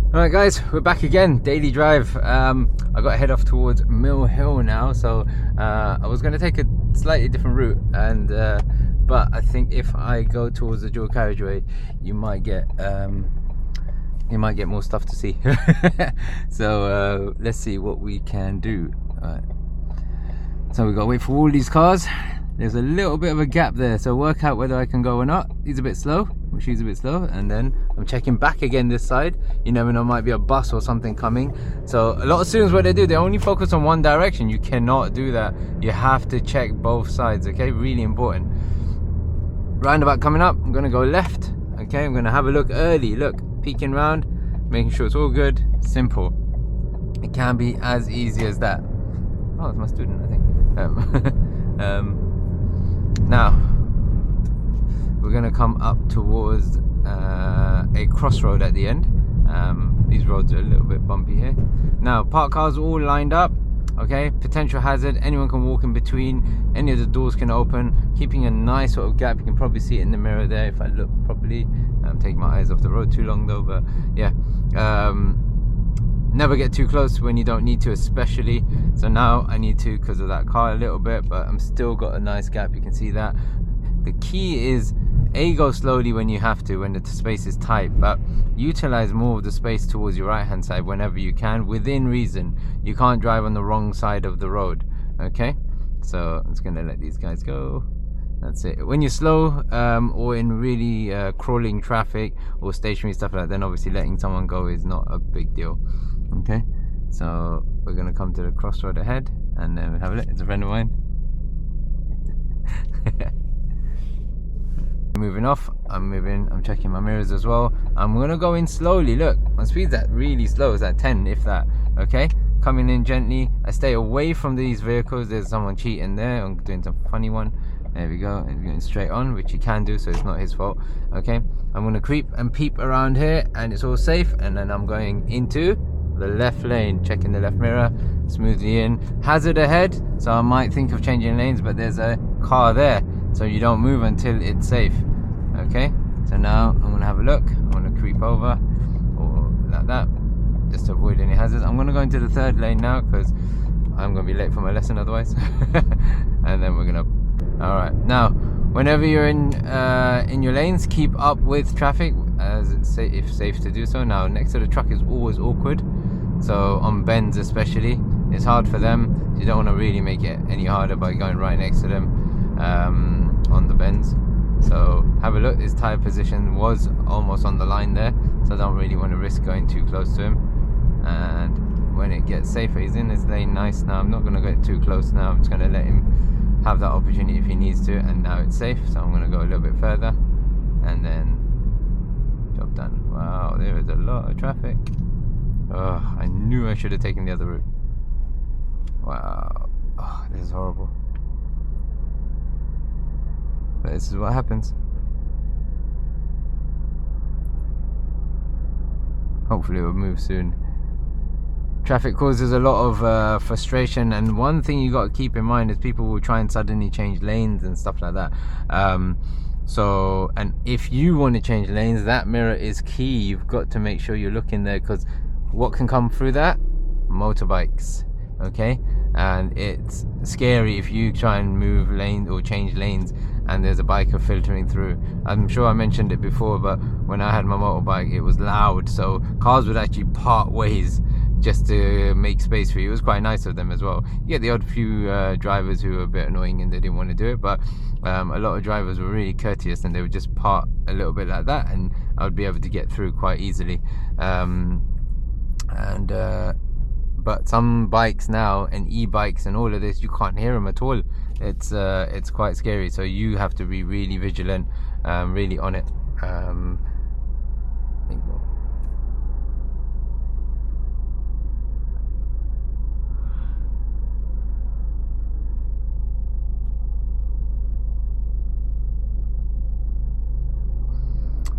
Alright guys, we're back again, daily drive. I got to head off towards Mill Hill now, so I was going to take a slightly different route, and but I think if I go towards the dual carriageway, you might get more stuff to see. So let's see what we can do. Alright. So we got to wait for all these cars. There's a little bit of a gap there, so work out whether I can go or not. He's a bit slow, she's a bit slow, and then I'm checking back again this side. You never know, might be a bus or something coming. So a lot of students, what they do, they only focus on one direction. You cannot do that. You have to check both sides, okay? Really important. Roundabout coming up, I'm gonna go left, okay? I'm gonna have a look early, look, peeking round, making sure it's all good. Simple. It can be as easy as that. Oh, it's my student, I think. Now we're gonna come up towards a crossroad at the end. These roads are a little bit bumpy here. Now parked cars all lined up, okay? Potential hazard, anyone can walk in between, any of the doors can open, keeping a nice sort of gap. You can probably see it in the mirror there if I look properly. I'm taking my eyes off the road too long though, but yeah. Never get too close when you don't need to, especially. So now I need to because of that car a little bit, but I'm still got a nice gap, you can see that. The key is go slowly when you have to, when the space is tight, but utilize more of the space towards your right hand side whenever you can, within reason. You can't drive on the wrong side of the road, okay? So I'm just gonna let these guys go. That's it. When you're slow or in really crawling traffic or stationary stuff like that, then obviously letting someone go is not a big deal, okay? So we're gonna come to the crossroad ahead and then we'll have a look. It's a friend of mine. Moving off, I'm moving, I'm checking my mirrors as well. I'm gonna go in slowly. Look, my speed's at really slow, it's at 10 if that, okay? Coming in gently. I stay away from these vehicles. There's someone cheating there. I'm doing some funny one. There we go. He's going straight on, which he can do, so it's not his fault, okay? I'm gonna creep and peep around here and it's all safe, and then I'm going into the left lane, checking the left mirror, smoothly in. Hazard ahead, so I might think of changing lanes, but there's a car there, so you don't move until it's safe, okay? So now I'm gonna have a look. I'm gonna creep over or like that, just to avoid any hazards. I'm gonna go into the third lane now because I'm gonna be late for my lesson otherwise. And then we're gonna, all right, now whenever you're in your lanes, keep up with traffic as it's if safe to do so. Now next to the truck is always awkward, so on bends especially, it's hard for them. You don't want to really make it any harder by going right next to them on the bends. So have a look. His tire position was almost on the line there, so I don't really want to risk going too close to him. And when it gets safer, he's in his lane nice. Now I'm not going to get too close now. I'm just going to let him have that opportunity if he needs to, and now it's safe, so I'm going to go a little bit further and then job done. Wow, there is a lot of traffic. Oh, I knew I should have taken the other route. Wow, oh, this is horrible. But this is what happens. Hopefully it will move soon. Traffic causes a lot of frustration, and one thing you got to keep in mind is people will try and suddenly change lanes and stuff like that. So, and if you want to change lanes, that mirror is key. You've got to make sure you're looking there, because what can come through that? Motorbikes, okay? And it's scary if you try and move lanes or change lanes and there's a biker filtering through. I'm sure I mentioned it before, but when I had my motorbike, it was loud, so cars would actually part ways just to make space for you. It was quite nice of them as well. You get the odd few drivers who were a bit annoying and they didn't want to do it, but a lot of drivers were really courteous and they would just part a little bit like that, and I would be able to get through quite easily. But some bikes now and e-bikes and all of this, you can't hear them at all. It's quite scary, so you have to be really vigilant, really on it.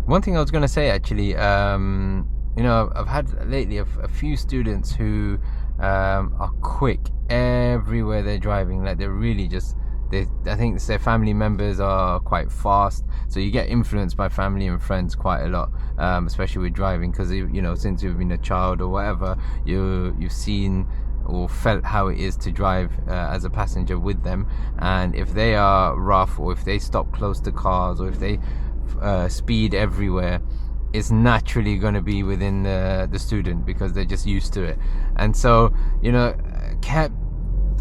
One thing I was going to say actually, you know, I've had lately a few students who are quick everywhere they're driving. Like they're really just I think their family members are quite fast, so you get influenced by family and friends quite a lot, especially with driving, because since you've been a child or whatever, you've seen or felt how it is to drive as a passenger with them. And if they are rough, or if they stop close to cars, or if they speed everywhere, it's naturally going to be within the student, because they're just used to it. And so kept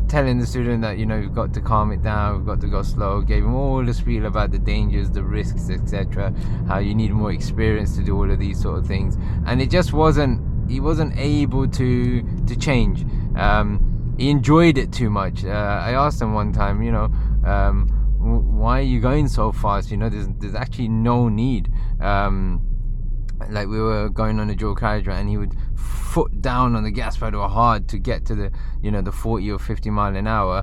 telling the student that you've got to calm it down, we've got to go slow, gave him all the spiel about the dangers, the risks, etc., how you need more experience to do all of these sort of things. And it just he wasn't able to change. He enjoyed it too much. I asked him one time, why are you going so fast? There's actually no need. Like, we were going on a dual carriage, and he would foot down on the gas pedal hard to get to the 40 or 50 mile an hour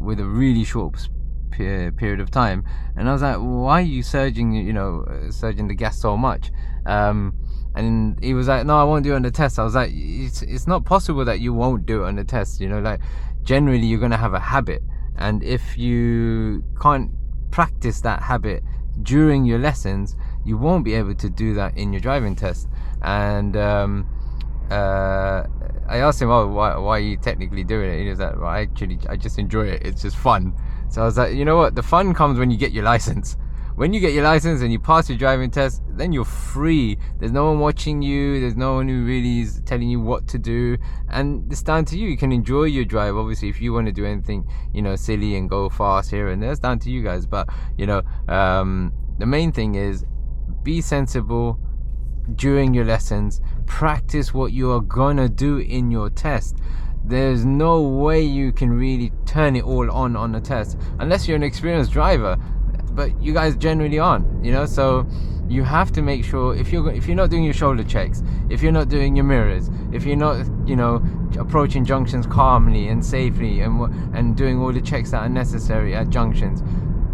with a really short period of time. And I was like, why are you surging the gas so much? And he was like, no, I won't do it on the test. I was like, it's not possible that you won't do it on the test. Like, generally you're going to have a habit, and if you can't practice that habit during your lessons, you won't be able to do that in your driving test. And I asked him, why are you technically doing it? He was like, well, I just enjoy it, it's just fun. So I was like, you know what, the fun comes when you get your license. When you get your license and you pass your driving test, then you're free. There's no one watching you, there's no one who really is telling you what to do, and it's down to you. You can enjoy your drive. Obviously, if you want to do anything silly and go fast here and there, it's down to you guys. But the main thing is, be sensible during your lessons. Practice what you are gonna do in your test. There's no way you can really turn it all on the test unless you're an experienced driver, but you guys generally aren't. So you have to make sure, if you're not doing your shoulder checks, if you're not doing your mirrors, if you're not approaching junctions calmly and safely, and doing all the checks that are necessary at junctions,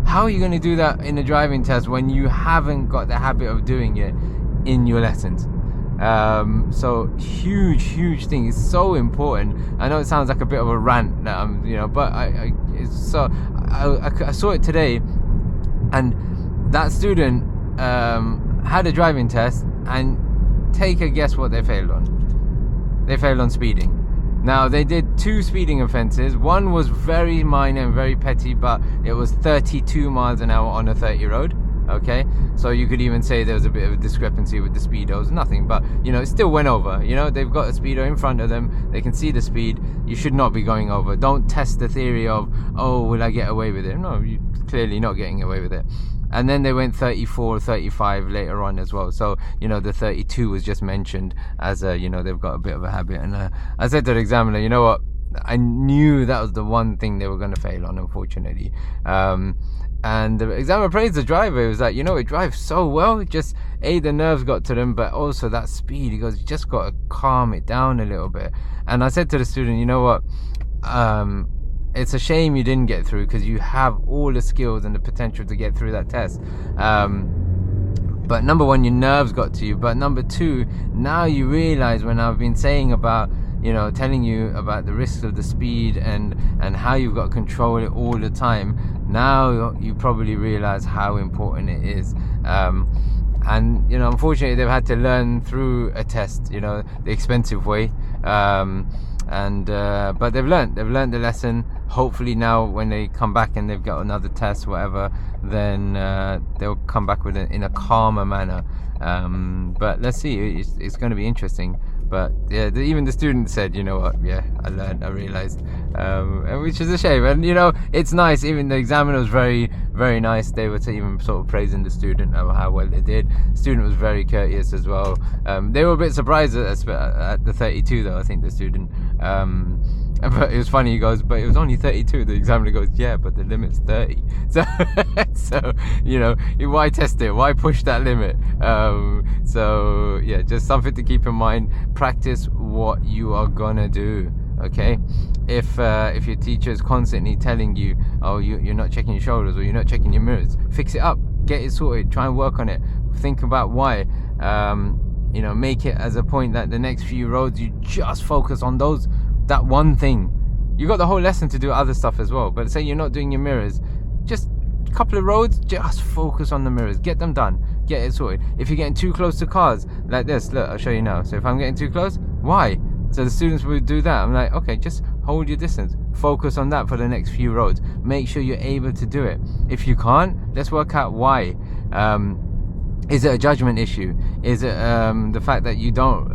how are you going to do that in a driving test when you haven't got the habit of doing it in your lessons? So huge thing. It's so important. I know it sounds like a bit of a rant, but I saw it today, and that student had a driving test, and take a guess what they failed on. They failed on speeding. Now, they did 2 speeding offences. One was very minor and very petty, but it was 32 miles an hour on a 30 road. Okay, so you could even say there was a bit of a discrepancy with the speedos. Nothing, but it still went over. They've got a speedo in front of them, they can see the speed. You should not be going over. Don't test the theory of, oh, will I get away with it? No, you're clearly not getting away with it. And then they went 34, 35 later on as well. So the 32 was just mentioned as they've got a bit of a habit. And I said to the examiner, you know what, I knew that was the one thing they were going to fail on, unfortunately. And the examiner praised the driver. It was like, it drives so well. Just the nerves got to them, but also that speed. He goes, you just got to calm it down a little bit. And I said to the student, you know what, it's a shame you didn't get through, because you have all the skills and the potential to get through that test. But number one, your nerves got to you. But number two, now you realize, when I've been saying about, telling you about the risks of the speed and how you've got to control it all the time, now you probably realize how important it is. And unfortunately, they've had to learn through a test, the expensive way. But they've learned the lesson. Hopefully now, when they come back and they've got another test, whatever, then they'll come back with it in a calmer manner. But let's see, it's going to be interesting. But yeah, even the student said, you know what, yeah, I learned, I realized, which is a shame. And it's nice. Even the examiner was very, very nice. They were even sort of praising the student about how well they did. The student was very courteous as well. They were a bit surprised at the 32 though, I think, the student. But it was funny, he goes, but it was only 32. The examiner goes, yeah, but the limit's 30. So why test it? Why push that limit? So yeah, just something to keep in mind. Practice what you are gonna do. Okay, if your teacher is constantly telling you, oh, you're not checking your shoulders, or you're not checking your mirrors, fix it up, get it sorted, try and work on it, think about why. Make it as a point that the next few roads you just focus on that one thing. you got the whole lesson to do other stuff as well. But say you're not doing your mirrors, just a couple of roads, just focus on the mirrors, get them done, get it sorted. If you're getting too close to cars like this, look, I'll show you now. So if I'm getting too close, why? So the students would do that. I'm like, okay, just hold your distance, focus on that for the next few roads, make sure you're able to do it. If you can't, let's work out why. Is it a judgment issue? Is it the fact that you don't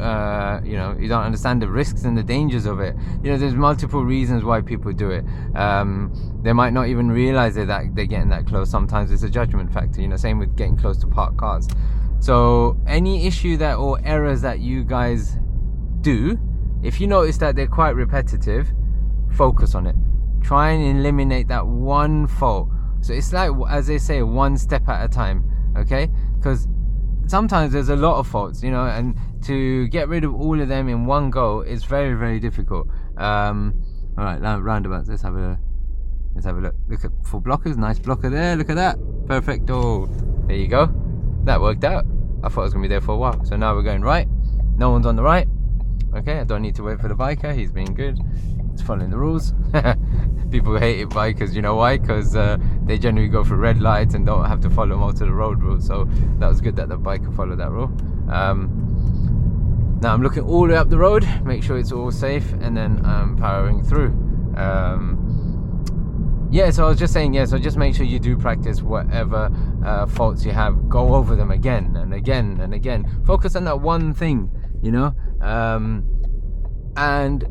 you know, you don't understand the risks and the dangers of it? You know, there's multiple reasons why people do it. They might not even realize that they're getting that close. Sometimes it's a judgment factor, you know, same with getting close to parked cars. So any issue that, or errors that you guys do, if you notice that they're quite repetitive, focus on it. Try and eliminate that one fault. So it's like, as they say, one step at a time, okay? Because sometimes there's a lot of faults, you know, and to get rid of all of them in one go is very, very difficult. All right, now roundabouts. Let's have a look. Look at full blockers. Nice blocker there. Look at that. Perfecto. There you go. That worked out. I thought I was gonna be there for a while. So now we're going right. No one's on the right. Okay, I don't need to wait for the biker. He's being good. He's following the rules. People hate it, bikers, you know why? Because they generally go for red lights and don't have to follow most of the road rules. So that was good that the biker followed that rule. Now I'm looking all the way up the road, make sure it's all safe, and then I'm powering through. Yeah, so I was just saying, yeah, so just make sure you do practice whatever faults you have. Go over them again and again and again. Focus on that one thing, you know. And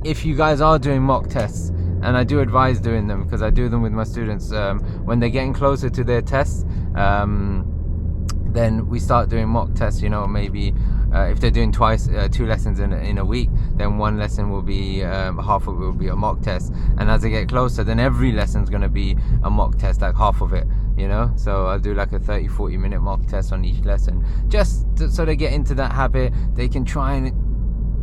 if you guys are doing mock tests, and I do advise doing them because I do them with my students, when they're getting closer to their tests, then we start doing mock tests, you know, maybe if they're doing two lessons in a week, then one lesson will be half of it will be a mock test, and as they get closer, then every lesson's going to be a mock test, like half of it, you know. So I'll do like a 30-40 minute mock test on each lesson, just so they get into that habit. They can try and,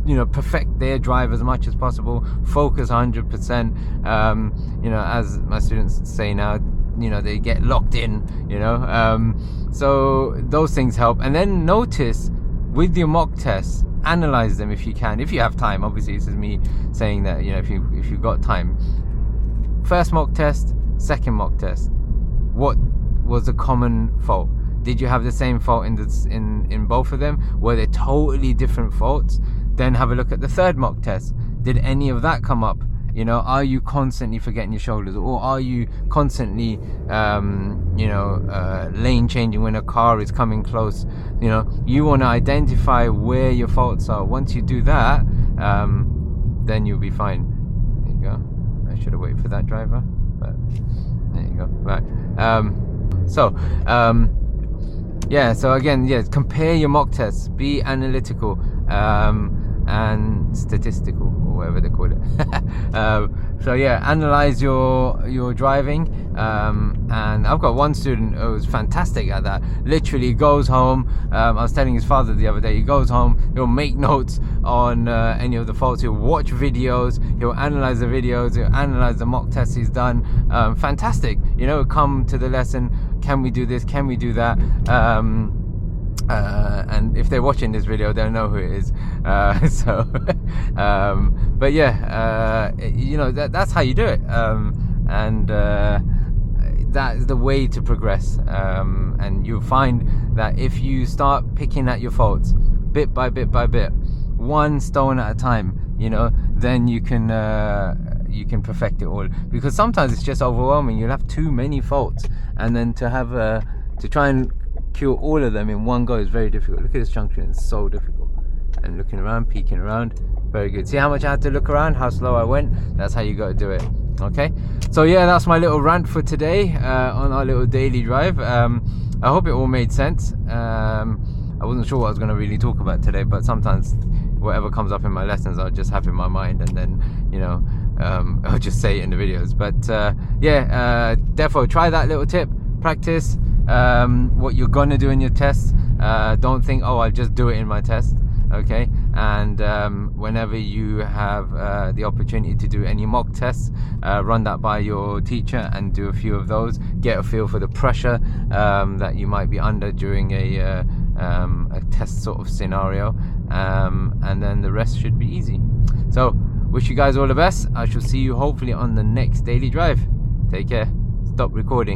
you know, perfect their drive as much as possible, focus 100%. You know, as my students say now, you know, they get locked in, you know. So those things help. And then notice with your mock tests, analyze them if you can, if you have time. Obviously this is me saying that, you know, if you've got time. First mock test, second mock test, what was the common fault? Did you have the same fault in both of them? Were they totally different faults? Then have a look at the third mock test. Did any of that come up? You know, are you constantly forgetting your shoulders, or are you constantly, you know, lane changing when a car is coming close? You know, you want to identify where your faults are. Once you do that, then you'll be fine. There you go. I should have waited for that driver, but there you go. Right. Yeah. So again, yeah, compare your mock tests. Be analytical. And statistical, or whatever they call it. So yeah, analyze your driving, and I've got one student who's fantastic at that. Literally goes home, I was telling his father the other day, he goes home, he'll make notes on any of the faults, he'll watch videos, he'll analyze the videos, he'll analyze the mock tests he's done. Fantastic, you know, come to the lesson, can we do this, can we do that? And if they're watching this video, they'll know who it is. But yeah, you know, that's how you do it, and that is the way to progress. And you'll find that if you start picking at your faults bit by bit by bit, one stone at a time, you know, then you can perfect it all. Because sometimes it's just overwhelming. You'll have too many faults, and then to try and cure all of them in one go is very difficult. Look at this junction, it's so difficult. And looking around, peeking around, very good. See how much I had to look around, how slow I went? That's how you got to do it. Okay, so yeah, that's my little rant for today on our little daily drive. I hope it all made sense. I wasn't sure what I was going to really talk about today, but sometimes whatever comes up in my lessons I'll just have in my mind, and then, you know, I'll just say it in the videos. But yeah, therefore try that little tip, practice what you're gonna do in your tests. Don't think, oh, I'll just do it in my test. Okay, and whenever you have the opportunity to do any mock tests, run that by your teacher and do a few of those. Get a feel for the pressure that you might be under during a test sort of scenario, and then the rest should be easy. So Wish you guys all the best. I shall see you hopefully on the next daily drive. Take care. Stop recording.